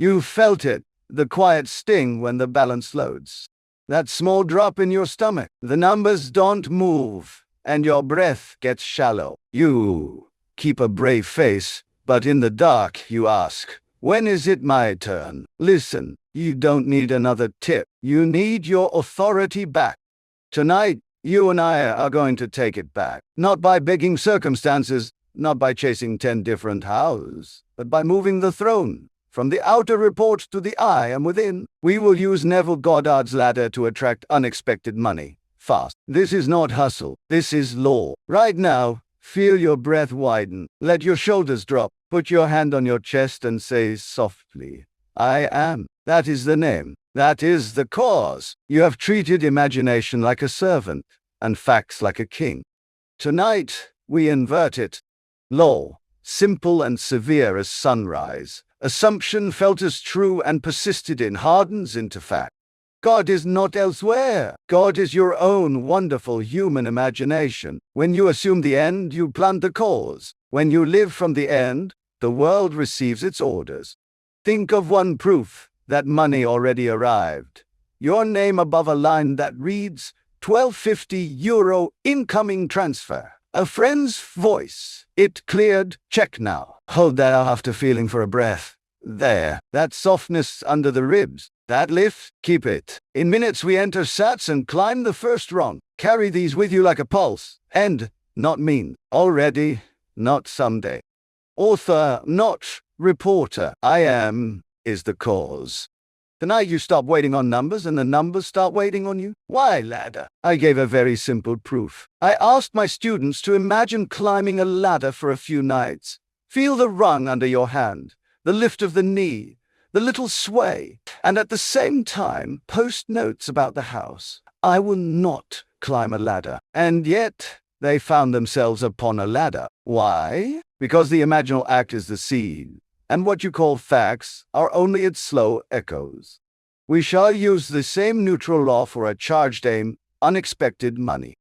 You felt it, the quiet sting when the balance loads. That small drop in your stomach. The numbers don't move, and your breath gets shallow. You keep a brave face, but in the dark you ask, when is it my turn? Listen, you don't need another tip. You need your authority back. Tonight, you and I are going to take it back. Not by begging circumstances, not by chasing 10 different hows, but by moving the throne. From the outer report to the I am within, we will use Neville Goddard's ladder to attract unexpected money. Fast. This is not hustle. This is law. Right now, feel your breath widen. Let your shoulders drop. Put your hand on your chest and say softly, I am. That is the name. That is the cause. You have treated imagination like a servant and facts like a king. Tonight, we invert it. Law, simple and severe as sunrise. Assumption felt as true and persisted in hardens into fact. God is not elsewhere. God is your own wonderful human imagination. When you assume the end, you plant the cause. When you live from the end, the world receives its orders. Think of one proof that money already arrived. Your name above a line that reads €12.50 incoming transfer. A friend's voice. It cleared. Check now. Hold that after feeling for a breath. There. That softness under the ribs. That lift. Keep it. In minutes we enter sats and climb the first rung. Carry these with you like a pulse. End. Not mean. Already. Not someday. Author. Not reporter. I am is the cause. Tonight you stop waiting on numbers and the numbers start waiting on you. Why ladder? I gave a very simple proof. I asked my students to imagine climbing a ladder for a few nights. Feel the rung under your hand, the lift of the knee, the little sway, and at the same time post notes about the house. I will not climb a ladder. And yet they found themselves upon a ladder. Why? Because the imaginal act is the seed, and what you call facts are only its slow echoes. We shall use the same neutral law for a charged aim, unexpected money.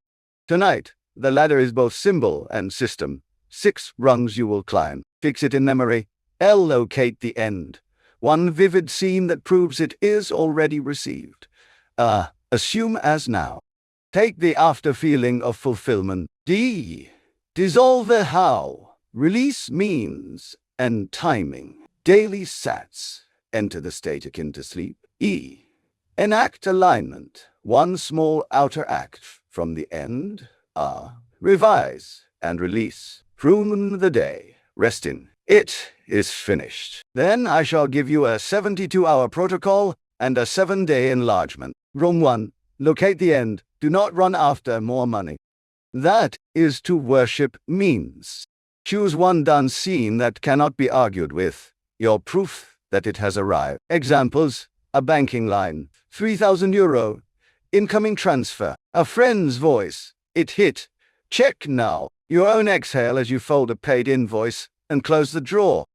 Tonight, the ladder is both symbol and system. 6 rungs you will climb. Fix it in memory. Locate the end. One vivid scene that proves it is already received. Assume as now. Take the after feeling of fulfillment. D. Dissolve the how. Release means and timing. Daily sats. Enter the state akin to sleep. E. Enact alignment. One small outer act from the end. Revise and release. Prune the day. Rest in. It is finished. Then I shall give you a 72-hour protocol and a 7-day enlargement. Room 1. Locate the end. Do not run after more money. That is to worship means. Choose one done scene that cannot be argued with. Your proof that it has arrived. Examples: a banking line, €3,000, incoming transfer, a friend's voice, it hit, check now, your own exhale as you fold a paid invoice and close the drawer.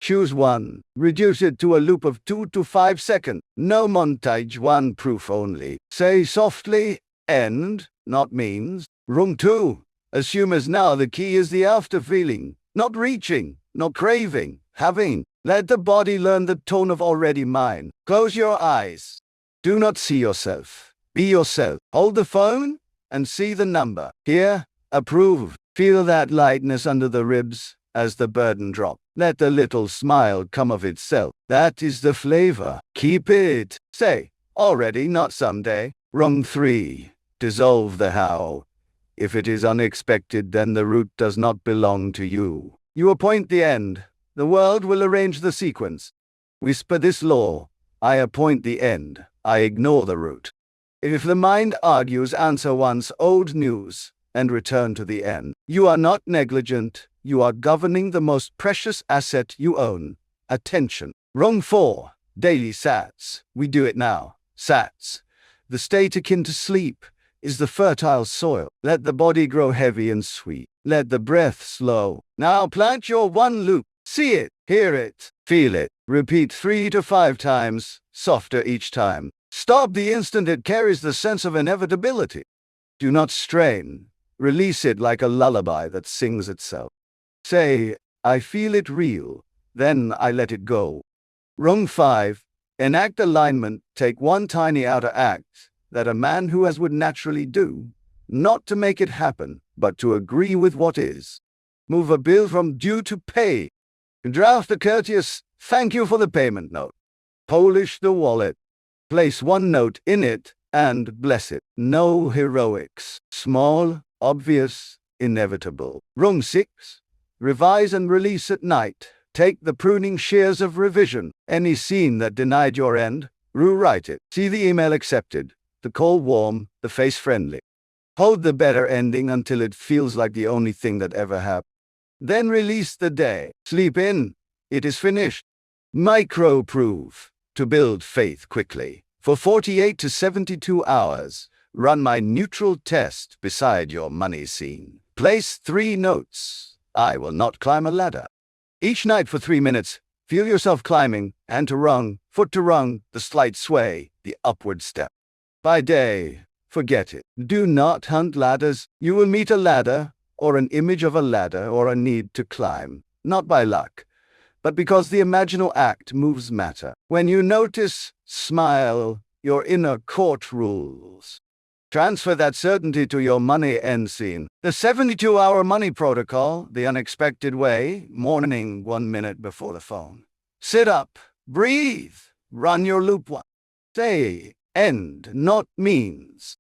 Choose one, reduce it to a loop of 2 to 5 seconds, no montage, one proof only. Say softly, end, not means. Room 2. Assume as now the key is the after feeling, not reaching, not craving, having. Let the body learn the tone of already mine. Close your eyes. Do not see yourself. Be yourself. Hold the phone and see the number. Here, approve. Feel that lightness under the ribs as the burden drops. Let the little smile come of itself. That is the flavor. Keep it. Say, already, not someday. Room 3. Dissolve the how. If it is unexpected, then the route does not belong to you. You appoint the end. The world will arrange the sequence. Whisper this law. I appoint the end. I ignore the route. If the mind argues, answer once old news and return to the end. You are not negligent. You are governing the most precious asset you own. Attention. Room 4. Daily sats. We do it now. Sats. The state akin to sleep is the fertile soil. Let the body grow heavy and sweet. Let the breath slow. Now plant your one loop. See it, hear it, feel it. Repeat 3 to 5 times, softer each time. Stop the instant it carries the sense of inevitability. Do not strain. Release it like a lullaby that sings itself. Say, I feel it real, then I let it go. Rung 5. Enact alignment. Take one tiny outer act that a man who has would naturally do, not to make it happen, but to agree with what is. Move a bill from due to pay. Draft a courteous thank you for the payment note. Polish the wallet. Place one note in it and bless it. No heroics. Small, obvious, inevitable. Rung 6. Revise and release at night. Take the pruning shears of revision. Any scene that denied your end, rewrite it. See the email accepted, the call warm, the face friendly. Hold the better ending until it feels like the only thing that ever happened. Then release the day. Sleep in. It is finished. Micro-proof. To build faith quickly. For 48 to 72 hours, run my neutral test beside your money scene. Place 3 notes. I will not climb a ladder. Each night for 3 minutes, feel yourself climbing, hand to rung, foot to rung, the slight sway, the upward step. By day, forget it. Do not hunt ladders. You will meet a ladder, or an image of a ladder, or a need to climb, not by luck, but because the imaginal act moves matter. When you notice, smile, your inner court rules. Transfer that certainty to your money end scene. The 72-hour money protocol, the unexpected way, morning 1 minute before the phone. Sit up, breathe, run your loop one. Say, end, not means.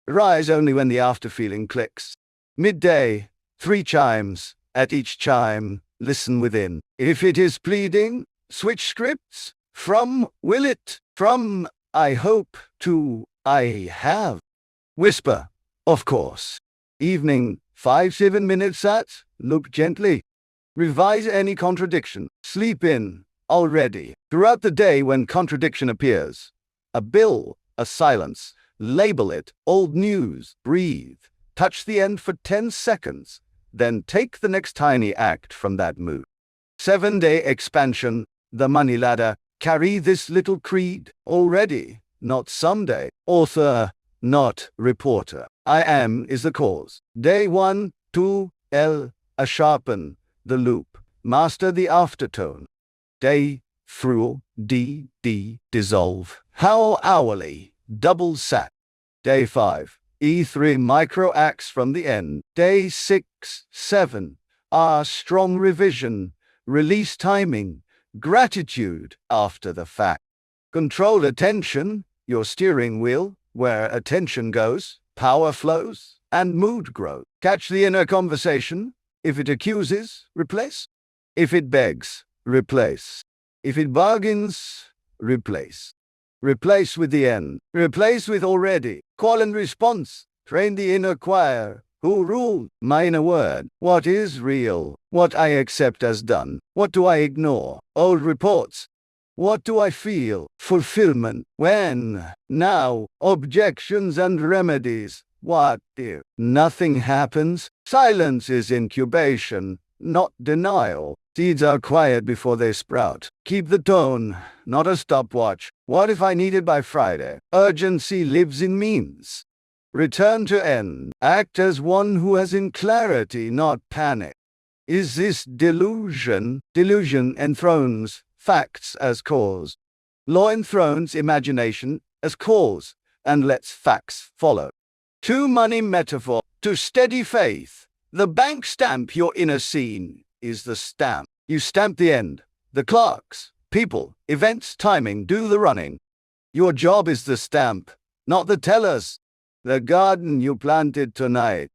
Rise only when the after feeling clicks. Midday, 3 chimes. At each chime, listen within. If it is pleading, switch scripts. From will it, from I hope to I have. Whisper, of course. Evening, 5-7 minutes at, look gently. Revise any contradiction. Sleep in, already. Throughout the day when contradiction appears, a bill, a silence, label it, old news, breathe. Touch the end for 10 seconds. Then take the next tiny act from that mood. 7-day expansion, the money ladder. Carry this little creed already, not someday. Author, not reporter. I am is the cause. Day 1, 2, L, a sharpen, the loop. Master the aftertone. Day, through, D, dissolve. How hourly, double sat. Day 5, E3 micro acts from the end. Day 6, 7, R strong revision, release timing, gratitude after the fact. Control attention, your steering wheel. Where attention goes, power flows, and mood grows. Catch the inner conversation. If it accuses, replace. If it begs, replace. If it bargains, replace. Replace with the end. Replace with already. Call and response. Train the inner choir. Who rule? My inner word. What is real? What I accept as done. What do I ignore? Old reports. What do I feel? Fulfillment. When? Now. Objections and remedies. What if nothing happens? Silence is incubation, not denial. Seeds are quiet before they sprout. Keep the tone, not a stopwatch. What if I need it by Friday? Urgency lives in means. Return to end. Act as one who has in clarity, not panic. Is this delusion? Delusion enthrones facts as cause. Law enthrones imagination as cause and lets facts follow. To money metaphor, to steady faith. The bank stamp your inner scene is the stamp. You stamp the end. The clerks, people, events, timing do the running. Your job is the stamp, not the tellers. The garden you planted tonight.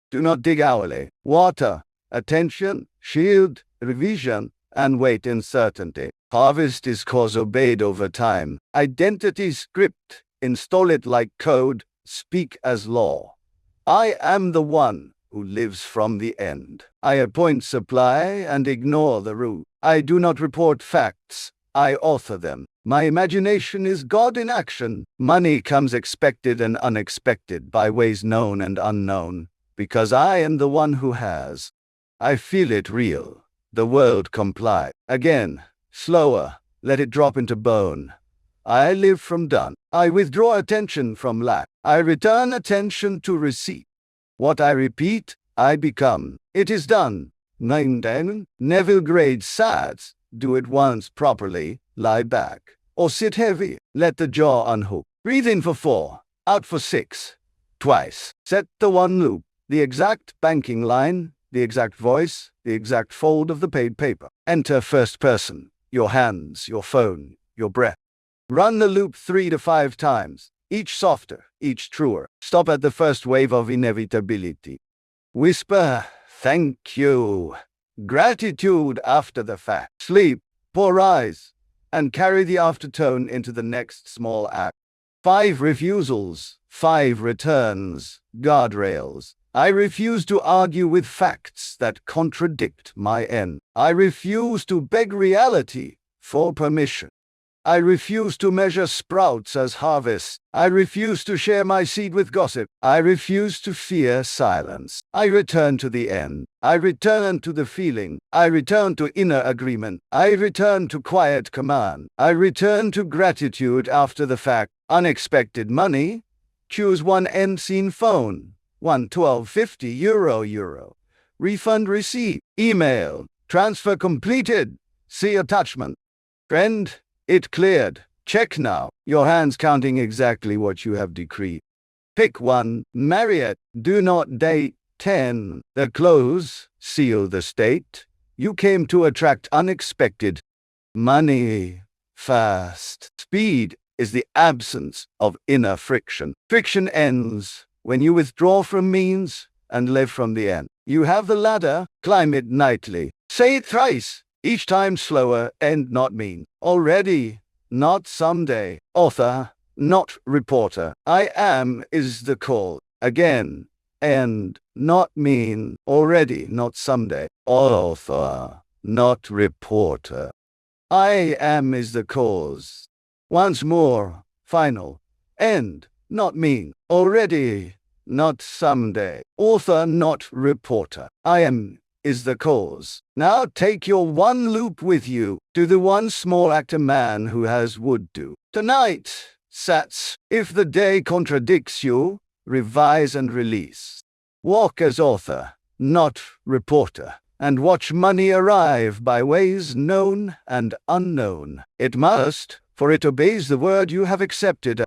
Do not dig hourly. Water, attention, shield, revision, and wait in certainty. Harvest is cause obeyed over time. Identity script, install it like code, speak as law. I am the one who lives from the end. I appoint supply and ignore the root. I do not report facts, I author them. My imagination is God in action. Money comes expected and unexpected by ways known and unknown, because I am the one who has. I feel it real. The world comply. Again, slower, let it drop into bone. I live from done. I withdraw attention from lack. I return attention to receipt. What I repeat, I become. It is done. Neville Goddard, Do it once properly, lie back, or sit heavy. Let the jaw unhook. Breathe in for 4, out for 6. Twice. Set the one loop, the exact banking line, the exact voice, the exact fold of the paid paper. Enter first person, your hands, your phone, your breath. Run the loop 3 to 5 times, each softer, each truer. Stop at the first wave of inevitability. Whisper, thank you. Gratitude after the fact. Sleep, pour eyes, and carry the aftertone into the next small act. 5 refusals, 5 returns, guardrails. I refuse to argue with facts that contradict my end. I refuse to beg reality for permission. I refuse to measure sprouts as harvest. I refuse to share my seed with gossip. I refuse to fear silence. I return to the end. I return to the feeling. I return to inner agreement. I return to quiet command. I return to gratitude after the fact. Unexpected money. Choose one end scene phone. 112.50 euro. Refund receipt. Email. Transfer completed. See attachment. Friend, it cleared. Check now. Your hands counting exactly what you have decreed. Pick 1. Marriott. Do not date. 10. The close. Seal the state. You came to attract unexpected money. Fast. Speed is the absence of inner friction. Friction ends when you withdraw from means and live from the end. You have the ladder. Climb it nightly. Say it thrice. Each time slower, end not mean. Already, not someday. Author, not reporter. I am is the call. Again, end, not mean. Already, not someday. Author, not reporter. I am is the cause. Once more, final. End, not mean. Already, not someday. Author, not reporter. I am is the cause. Now take your one loop with you to the one small act a man who has would do. Tonight, Sats, if the day contradicts you, revise and release. Walk as author, not reporter, and watch money arrive by ways known and unknown. It must, for it obeys the word you have accepted.